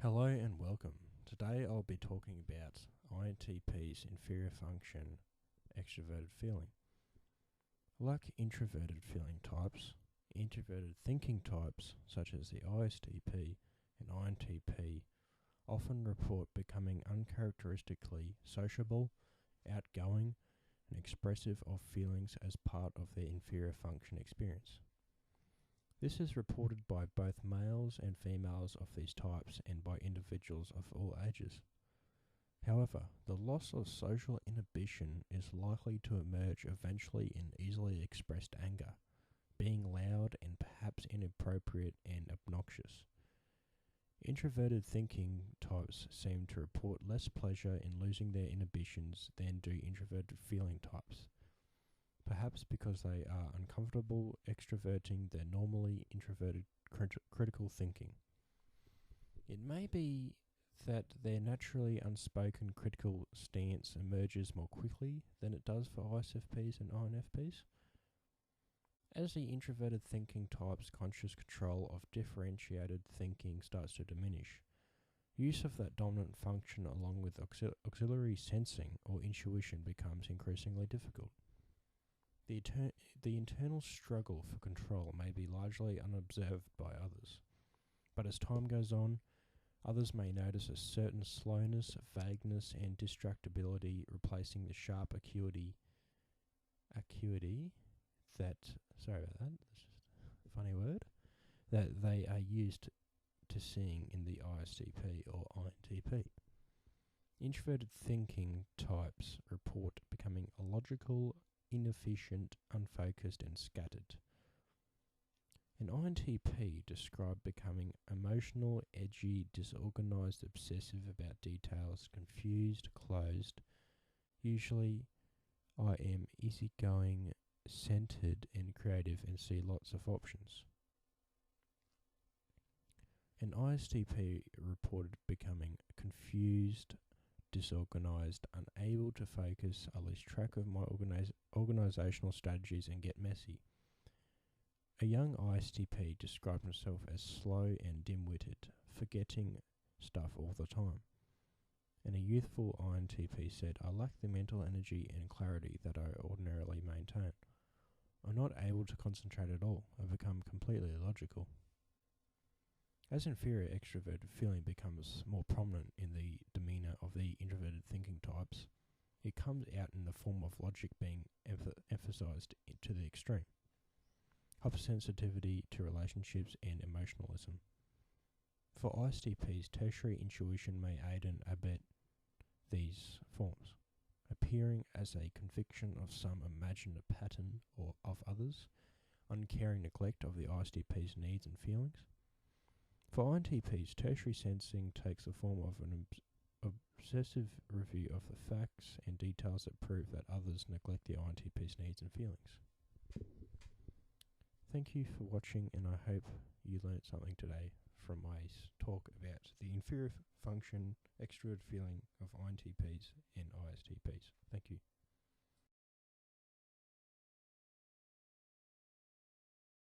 Hello and welcome. Today I'll be talking about INTP's inferior function extroverted feeling. Like introverted feeling types, introverted thinking types such as the ISTP and INTP often report becoming uncharacteristically sociable, outgoing, and expressive of feelings as part of their inferior function experience. This is reported by both males and females of these types and by individuals of all ages. However, the loss of social inhibition is likely to emerge eventually in easily expressed anger, being loud and perhaps inappropriate and obnoxious. Introverted thinking types seem to report less pleasure in losing their inhibitions than do introverted feeling types, perhaps because they are uncomfortable extroverting their normally introverted critical thinking. It may be that their naturally unspoken critical stance emerges more quickly than it does for ISFPs and INFPs. As the introverted thinking type's conscious control of differentiated thinking starts to diminish, use of that dominant function along with auxiliary sensing or intuition becomes increasingly difficult. The internal struggle for control may be largely unobserved by others, but as time goes on, others may notice a certain slowness, vagueness, and distractibility replacing the sharp acuity that, sorry about that, that's just a funny word, that they are used to seeing in the ISTP or INTP. Introverted thinking types report becoming illogical, inefficient, unfocused, and scattered. An INTP described becoming emotional, edgy, disorganized, obsessive about details, confused, closed. Usually, I am easygoing, centered, and creative and see lots of options. An ISTP reported becoming confused, disorganized, unable to focus, I lose track of my organizational strategies and get messy. A young ISTP described himself as slow and dim-witted, forgetting stuff all the time. And a youthful INTP said, I lack the mental energy and clarity that I ordinarily maintain. I'm not able to concentrate at all. I've become completely illogical. As inferior extroverted feeling becomes more prominent in the demeanour of the introverted thinking types, it comes out in the form of logic being emphasised to the extreme, hypersensitivity to relationships and emotionalism. For ISTPs, tertiary intuition may aid and abet these forms, appearing as a conviction of some imagined pattern or of others, uncaring neglect of the ISTP's needs and feelings. For INTPs, tertiary sensing takes the form of an obsessive review of the facts and details that prove that others neglect the INTP's needs and feelings. Thank you for watching, and I hope you learnt something today from my talk about the inferior function extroverted feeling of INTPs and ISTPs. Thank you.